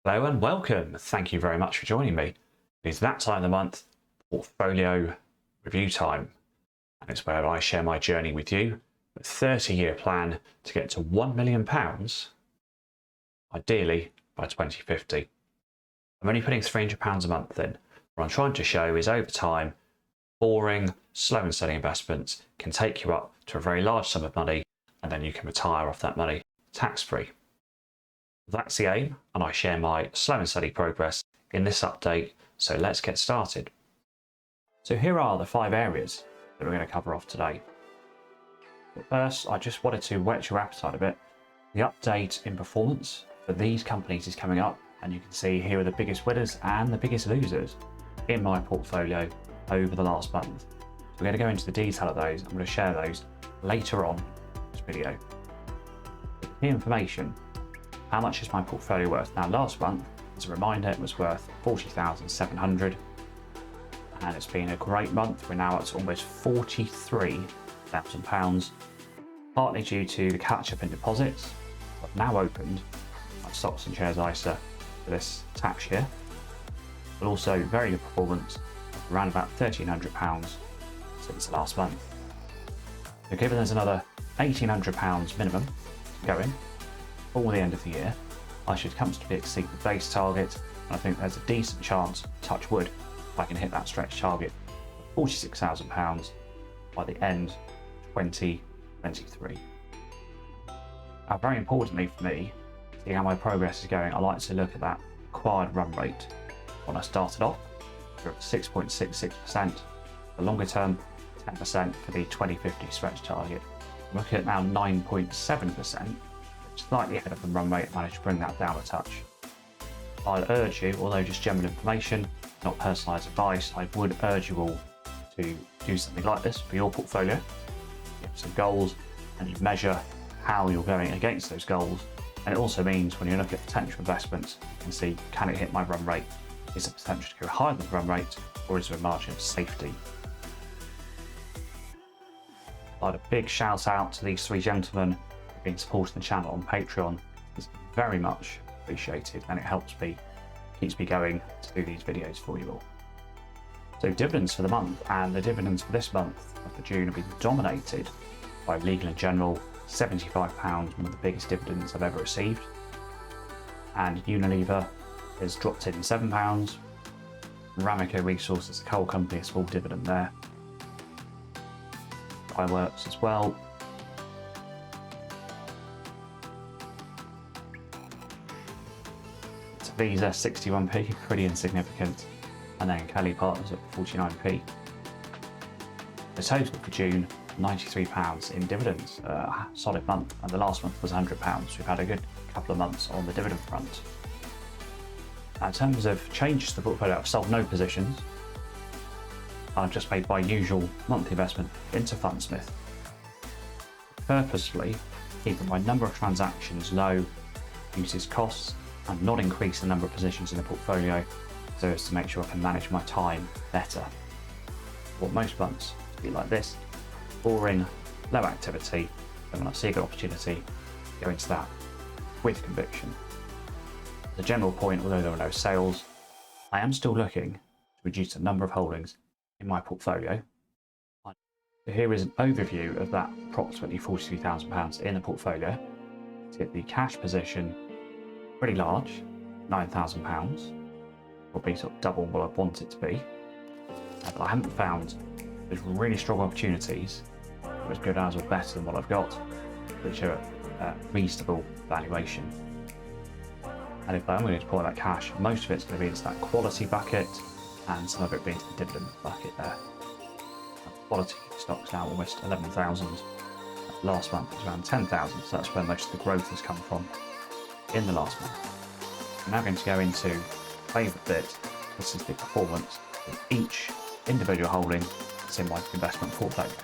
Hello and welcome. Thank you very much for joining me. It is that time of the month, portfolio review time, and it's where I share my journey with you, a 30-year plan to get to £1 million, ideally by 2050. I'm only putting £300 a month in. What I'm trying to show is over time, boring, slow and steady investments can take you up to a very large sum of money, and then you can retire off that money tax-free. That's the aim, and I share my slow and steady progress in this update, so let's get started. So here are the 5 areas that we're going to cover off today. But first, I just wanted to whet your appetite a bit. The update in performance for these companies is coming up, and you can see here are the biggest winners and the biggest losers in my portfolio over the last month. So we're going to go into the detail of those. I'm going to share those later on in this video. The information. How much is my portfolio worth? Now, last month, as a reminder, it was worth $40,700, and it's been a great month. We're now at almost £43,000, partly due to the catch-up in deposits. I've now opened my stocks and shares ISA for this tax year, but also very good performance, around about £1,300 since the last month. So given there's another £1,800 minimum to go in, before the end of the year, I should comfortably exceed the base target, and I think there's a decent chance, touch wood, if I can hit that stretch target of £46,000 by the end of 2023. Now, very importantly for me, to see how my progress is going, I like to look at that acquired run rate. When I started off, we were at 6.66%. The longer term, 10% for the 2050 stretch target. I'm looking at now 9.7%. Slightly ahead of the run rate, managed to bring that down a touch. I'd urge you, although just general information, not personalised advice, I would urge you all to do something like this for your portfolio. You have some goals and you measure how you're going against those goals. And it also means when you look at potential investments, you can see, can it hit my run rate? Is the potential to go higher than the run rate, or is there a margin of safety? I'd like a big shout out to these 3 gentlemen been supporting the channel on Patreon. Is very much appreciated, and it helps me, keeps me going to do these videos for you all. So dividends for the month, and the dividends for this month of June have been dominated by Legal & General, £75, one of the biggest dividends I've ever received, and Unilever has dropped in £7. Ramaco Resources, a coal company, a small dividend there. Fireworks as well. Visa 61p, pretty insignificant, and then Kelly Partners at 49p. The total for June, £93 in dividends, a solid month, and the last month was £100. We've had a good couple of months on the dividend front. Now, in terms of changes to the portfolio, I've sold no positions. I've just made my usual monthly investment into Fundsmith, purposefully keeping my number of transactions low, reduces costs, and not increase the number of positions in the portfolio, so as to make sure I can manage my time better. What most months to be like this, boring, low activity, and when I see a good opportunity, go into that with conviction. As a general point, although there are no sales, I am still looking to reduce the number of holdings in my portfolio. So here is an overview of that approximately £43,000 in the portfolio. To get the cash position pretty large, £9,000, probably sort of double what I want it to be. But I haven't found there's really strong opportunities that are as good as or better than what I've got, which are at reasonable valuation. And if I'm going to deploy that cash, most of it's going to be into that quality bucket, and some of it being into the dividend bucket there. Quality stocks now almost 11,000. Last month it was around 10,000, so that's where most of the growth has come from in the last month. I'm now going to go into favourite bit. This is the performance of each individual holding that's in my investment portfolio.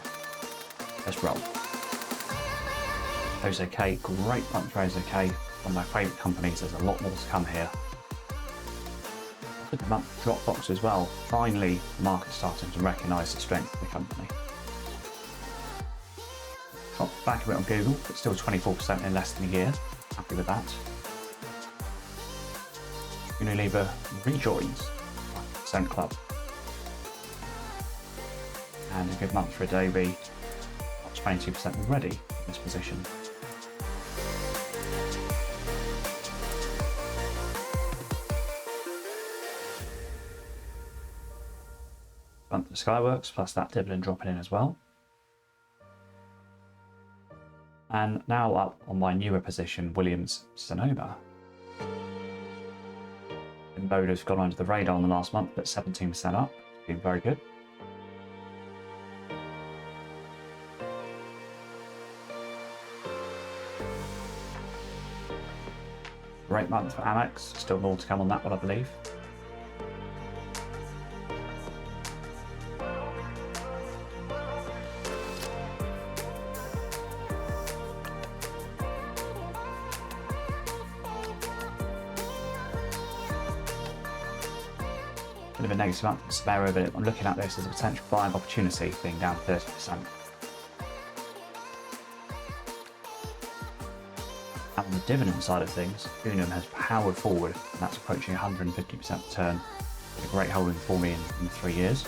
Let's roll. OZK, great month for OZK. One of my favourite companies. There's a lot more to come here. Good month for Dropbox as well. Finally, the market's starting to recognise the strength of the company. Dropped back a bit on Google, but still 24% in less than a year. Happy with that. Unilever rejoins 5% club. And a good month for Adobe, 22% already in this position. Month for Skyworks, plus that dividend dropping in as well. And now up on my newer position, Williams Sonoma. Moda's gone under the radar in the last month, but 17% up. It's been very good. Great month for Amex. Still more to come on that one, I believe. Bit of a negative month for Sparrow, but I'm looking at this as a potential buying opportunity, being down 30%. And on the dividend side of things, Unum has powered forward, and that's approaching 150% return. It's a great holding for me in 3 years.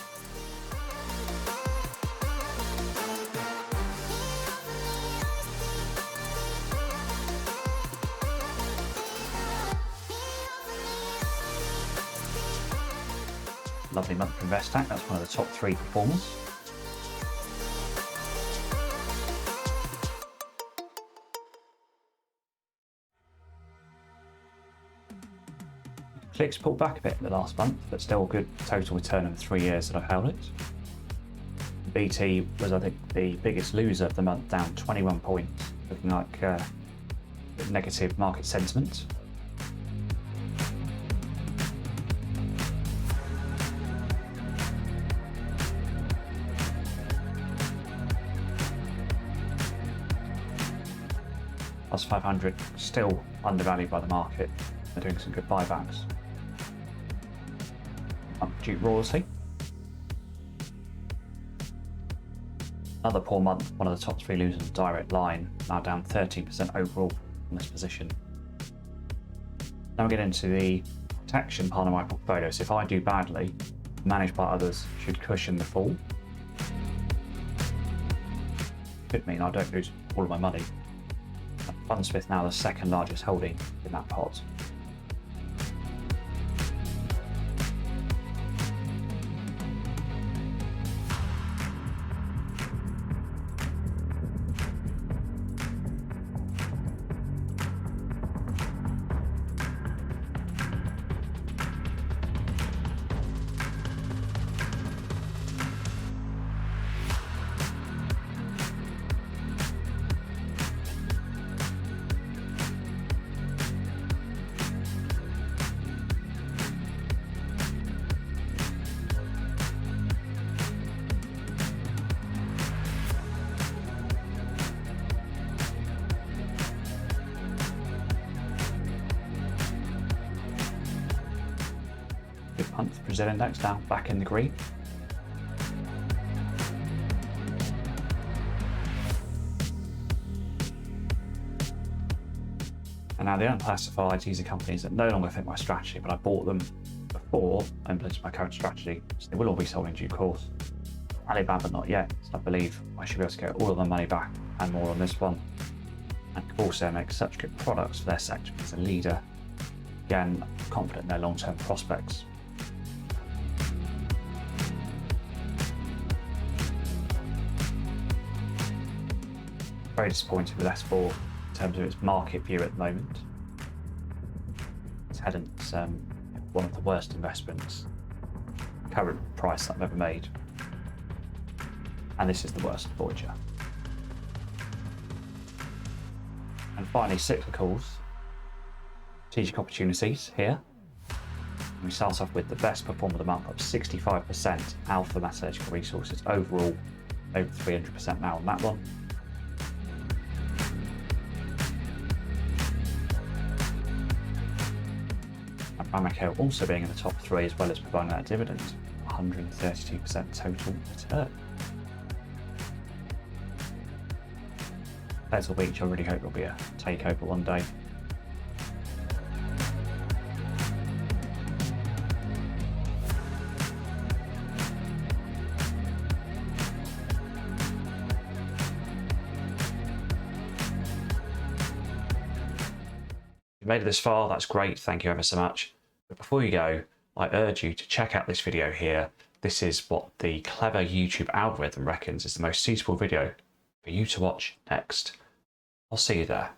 Lovely month for Investec, that's one of the top 3 performers. Clicks pulled back a bit in the last month, but still a good total return in the 3 years that I've held it. BT was, I think, the biggest loser of the month, down 21 points, looking like negative market sentiment. Plus 500, still undervalued by the market. They're doing some good buybacks. Duke Royalty. Another poor month, one of the top 3 losers of Direct Line, now down 13% overall in this position. Now we get into the protection part of my portfolio. So if I do badly, managed by others should cushion the fall. Could mean I don't lose all of my money. Fundsmith now the second largest holding in that pot. Month Brazil index down back in the green. And now the unclassified, these are companies that no longer fit my strategy, but I bought them before I implemented my current strategy, so they will all be sold in due course. Alibaba not yet, so I believe I should be able to get all of my money back and more on this one. And Corsair makes such good products for their sector as a leader. Again, confident in their long-term prospects. Very disappointed with S4 in terms of its market view at the moment. It's Headent's one of the worst investments, current price that I've ever made. And this is the worst Voyager. And finally, Cyclicals, strategic opportunities here. We start off with the best performer of the month, up 65%, Alpha Metallurgical Resources, overall over 300% now on that one. Amoco also being in the top 3 as well as providing that dividend, 132% total return. Pebble Beach, I really hope there'll be a takeover one day. If you made it this far, that's great. Thank you ever so much. But before you go, I urge you to check out this video here. This is what the clever YouTube algorithm reckons is the most suitable video for you to watch next. I'll see you there.